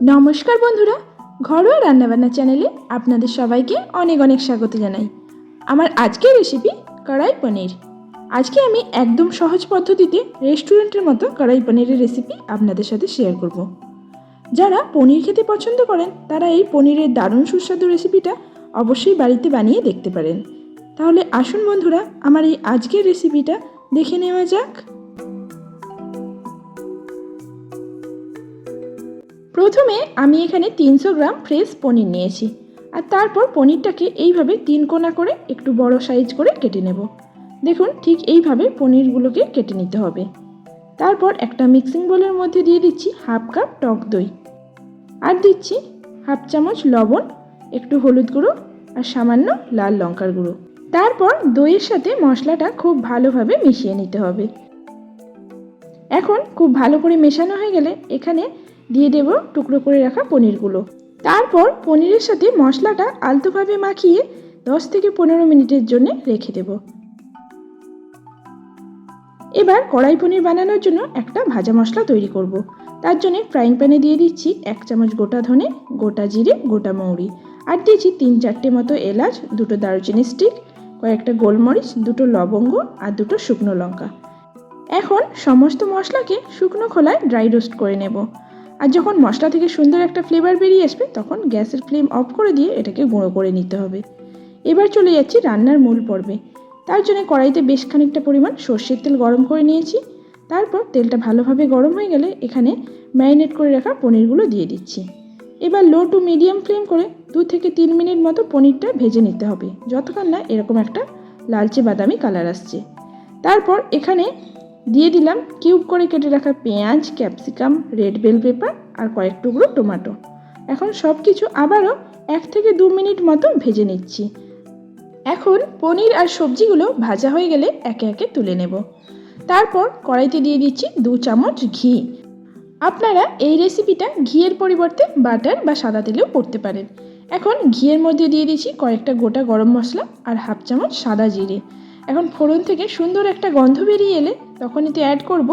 নমস্কার বন্ধুরা, ঘরোয়া রান্নাবান্না চ্যানেলে আপনাদের সবাইকে অনেক অনেক স্বাগত জানাই। আমার আজকের রেসিপি কড়াই পনির। আজকে আমি একদম সহজ পদ্ধতিতে রেস্টুরেন্টের মতো কড়াই পনিরের রেসিপি আপনাদের সাথে শেয়ার করব। যারা পনির খেতে পছন্দ করেন তারা এই পনিরের দারুণ সুস্বাদু রেসিপিটা অবশ্যই বাড়িতে বানিয়ে দেখতে পারেন। তাহলে আসুন বন্ধুরা, আমার এই আজকের রেসিপিটা দেখে নেওয়া যাক। প্রথমে আমি এখানে 300 গ্রাম ফ্রেশ পনির নিয়েছি, আর তারপর পনিরটাকে এইভাবে 3 কোনা করে একটু বড় সাইজ করে কেটে নেব। দেখুন, ঠিক এইভাবে পনিরগুলোকে কেটে নিতে হবে। তারপর একটা মিক্সিং বোলের মধ্যে দিয়ে দিচ্ছি হাফ কাপ টক দই, আর দিচ্ছি হাফ চামচ লবণ, একটু হলুদ গুঁড়ো আর সামান্য লাল লঙ্কার গুঁড়ো। তারপর দইয়ের সাথে মশলাটা খুব ভালোভাবে মিশিয়ে নিতে হবে। এখন খুব ভালো করে মেশানো হয়ে গেলে এখানে দিয়ে দেব টুকরো করে রাখা পনিরগুলো। তারপর পনিরের সাথে মশলাটা আলতোভাবে মাখিয়ে 10 থেকে 15 মিনিটের জন্য রেখে দেব। এবার কড়াই পনির বানানোর জন্য একটা ভাজা মশলা তৈরি করব। তার জন্য ফ্রাইং প্যানে দিয়ে দিচ্ছি 1 চামচ গোটা ধনে, গোটা জিরে, গোটা মৌরি, আর দিয়েছি 3-4টে মতো এলাচ, 2টো দারুচিনি স্টিক, কয়েকটা গোলমরিচ, 2টো লবঙ্গ আর 2টো শুকনো লঙ্কা। এখন সমস্ত মশলাকে শুকনো খোলায় ড্রাই রোস্ট করে নেব। আর যখন মশলা থেকে সুন্দর একটা ফ্লেভার বেরিয়ে আসবে তখন গ্যাসের ফ্লেম অফ করে দিয়ে এটাকে গুঁড়ো করে নিতে হবে। এবার চলে যাচ্ছি রান্নার মূল পর্বে। তার জন্য কড়াইতে বেশ খানিকটা পরিমাণ সর্ষের তেল গরম করে নিয়েছি। তারপর তেলটা ভালোভাবে গরম হয়ে গেলে এখানে ম্যারিনেট করে রাখা পনিরগুলো দিয়ে দিচ্ছি। এবার লো টু মিডিয়াম ফ্লেম করে 2 থেকে 3 মিনিট মতো পনিরটা ভেজে নিতে হবে, যতক্ষণ না এরকম একটা লালচে বাদামি কালার আসছে। তারপর এখানে দিয়ে দিলাম কিউব করে কেটে রাখা পেঁয়াজ, ক্যাপসিকাম, রেড বেল পেপার আর কয়েক টুকরো টমেটো। এখন সব কিছু আবারও 1 থেকে 2 মিনিট মতো ভেজে নিচ্ছি। এখন পনির আর সবজিগুলো ভাজা হয়ে গেলে একে একে তুলে নেব। তারপর কড়াইতে দিয়ে দিচ্ছি 2 চামচ ঘি। আপনারা এই রেসিপিটা ঘিয়ের পরিবর্তে বাটার বা সাদা তেলেও করতে পারেন। এখন ঘিয়ের মধ্যে দিয়ে দিচ্ছি কয়েকটা গোটা গরম মশলা আর হাফ চামচ সাদা জিরে। এখন ফোড়ন থেকে সুন্দর একটা গন্ধ বেরিয়ে এলে তখন এতে অ্যাড করব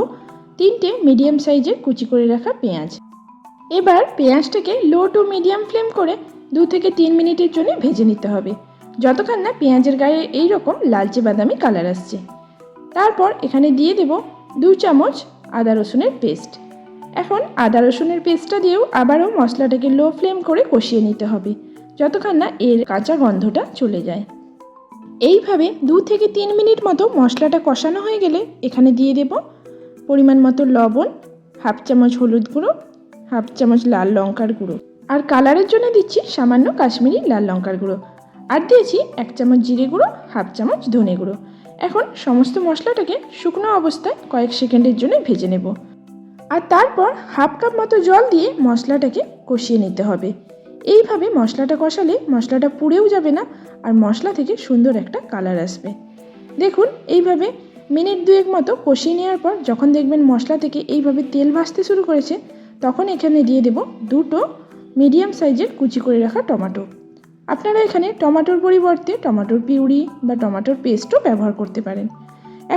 3টে মিডিয়াম সাইজের কুচি করে রাখা পেঁয়াজ। এবার পেঁয়াজটাকে লো টু মিডিয়াম ফ্লেম করে 2 থেকে 3 মিনিটের জন্য ভেজে নিতে হবে, যতক্ষণ না পেঁয়াজের গায়ে এইরকম লালচে বাদামি কালার আসছে। তারপর এখানে দিয়ে দেব 2 চামচ আদা রসুনের পেস্ট। এখন আদা রসুনের পেস্টটা দিয়েও আবারও মশলাটাকে লো ফ্লেম করে কষিয়ে নিতে হবে, যতক্ষণ না এর কাঁচা গন্ধটা চলে যায়। এইভাবে 2 থেকে 3 মিনিট মতো মশলাটা কষানো হয়ে গেলে এখানে দিয়ে দেব পরিমাণ মতো লবণ, হাফ চামচ হলুদ গুঁড়ো, হাফ চামচ লাল লঙ্কার গুঁড়ো, আর কালারের জন্য দিচ্ছি সামান্য কাশ্মীরি লাল লঙ্কার গুঁড়ো, আর দিয়েছি 1 চামচ জিরে গুঁড়ো, হাফ চামচ ধনে গুঁড়ো। এখন সমস্ত মশলাটাকে শুকনো অবস্থায় কয়েক সেকেন্ডের জন্য ভেজে নেব, আর তারপর হাফ কাপ মতো জল দিয়ে মশলাটাকে কষিয়ে নিতে হবে। এইভাবে মশলাটা কষালে মশলাটা পুড়েও যাবে না, আর মশলা থেকে সুন্দর একটা কালার আসবে। দেখুন, এইভাবে মিনিট 2 মতো কষিয়ে নেওয়ার পর যখন দেখবেন মশলা থেকে এইভাবে তেল ভাসতে শুরু করেছে তখন এখানে দিয়ে দেব 2টো মিডিয়াম সাইজের কুচি করে রাখা টমেটো। আপনারা এখানে টমেটোর পরিবর্তে টমেটোর পিউরি বা টমেটোর পেস্টও ব্যবহার করতে পারেন।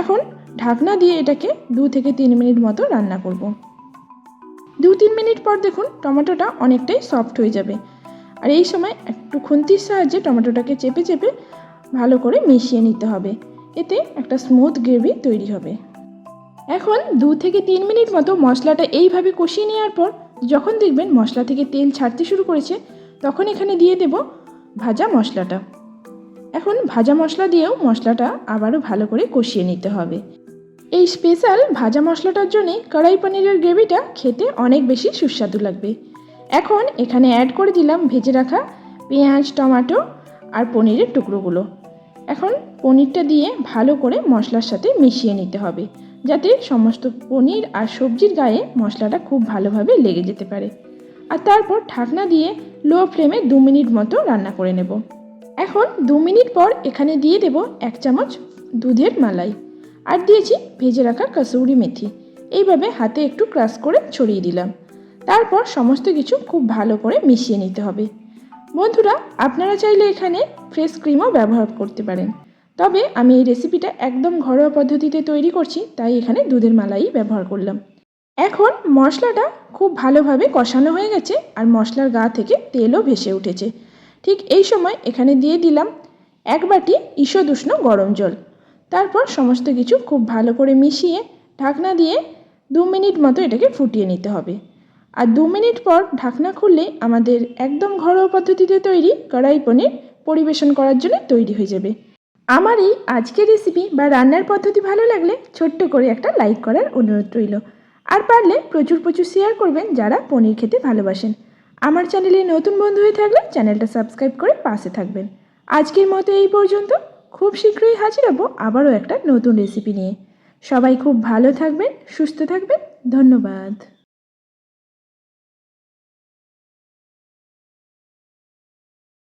এখন ঢাকনা দিয়ে এটাকে 2 থেকে 3 মিনিট মতো রান্না করব। 2-3 মিনিট পর দেখুন টমেটোটা অনেকটাই সফট হয়ে যাবে, আর এই সময় একটু খুন্তির সাহায্যে টমেটোটাকে চেপে চেপে ভালো করে মিশিয়ে নিতে হবে, এতে একটা স্মুথ গ্রেভি তৈরি হবে। এখন 2 থেকে 3 মিনিট মতো মশলাটা এইভাবে কষিয়ে নেওয়ার পর যখন দেখবেন মশলা থেকে তেল ছাড়তে শুরু করেছে তখন এখানে দিয়ে দেব ভাজা মশলাটা। এখন ভাজা মশলা দিয়েও মশলাটা আবারও ভালো করে কষিয়ে নিতে হবে। এই স্পেশাল ভাজা মশলাটার জন্যে কড়াই পনিরের গ্রেভিটা খেতে অনেক বেশি সুস্বাদু লাগবে। এখন এখানে অ্যাড করে দিলাম ভেজে রাখা পেঁয়াজ, টমেটো আর পনিরের টুকরোগুলো। এখন পনিরটা দিয়ে ভালো করে মশলার সাথে মিশিয়ে নিতে হবে, যাতে সমস্ত পনির আর সবজির গায়ে মশলাটা খুব ভালোভাবে লেগে যেতে পারে। আর তারপর ঢাকনা দিয়ে লো ফ্লেমে 2 মিনিট মতো রান্না করে নেব। এখন 2 মিনিট পর এখানে দিয়ে দেব 1 চামচ দুধের মালাই, আর দিয়েছি ভেজে রাখা কসুরি মেথি। এইভাবে হাতে একটু ক্রাশ করে ছড়িয়ে দিলাম। তারপর সমস্ত কিছু খুব ভালো করে মিশিয়ে নিতে হবে। বন্ধুরা, আপনারা চাইলে এখানে ফ্রেশ ক্রিমও ব্যবহার করতে পারেন, তবে আমি এই রেসিপিটা একদম ঘরোয়া পদ্ধতিতে তৈরি করছি, তাই এখানে দুধের মালাই ব্যবহার করলাম। এখন মশলাটা খুব ভালোভাবে কষানো হয়ে গেছে আর মশলার গা থেকে তেলও ভেসে উঠেছে। ঠিক এই সময় এখানে দিয়ে দিলাম 1 বাটি ঈষৎ উষ্ণ গরম জল। তারপর সমস্ত কিছু খুব ভালো করে মিশিয়ে ঢাকনা দিয়ে 2 মিনিট মতো এটাকে ফুটিয়ে নিতে হবে। আর 2 মিনিট পর ঢাকনা খুললে আমাদের একদম ঘরোয়া পদ্ধতিতে তৈরি কড়াই পনির পরিবেশন করার জন্য তৈরি হয়ে যাবে। আমার এই আজকের রেসিপি বা রান্নার পদ্ধতি ভালো লাগলে ছোট্ট করে একটা লাইক করার অনুরোধ রইল। আর পারলে প্রচুর শেয়ার করবেন যারা পনির খেতে ভালোবাসেন। আমার চ্যানেলে নতুন বন্ধু হয়ে থাকলে চ্যানেলটা সাবস্ক্রাইব করে পাশে থাকবেন। আজকের মতো এই পর্যন্ত। খুব শীঘ্রই হাজির হব আবারও একটা নতুন রেসিপি নিয়ে। সবাই খুব ভালো থাকবেন, সুস্থ থাকবেন। ধন্যবাদ।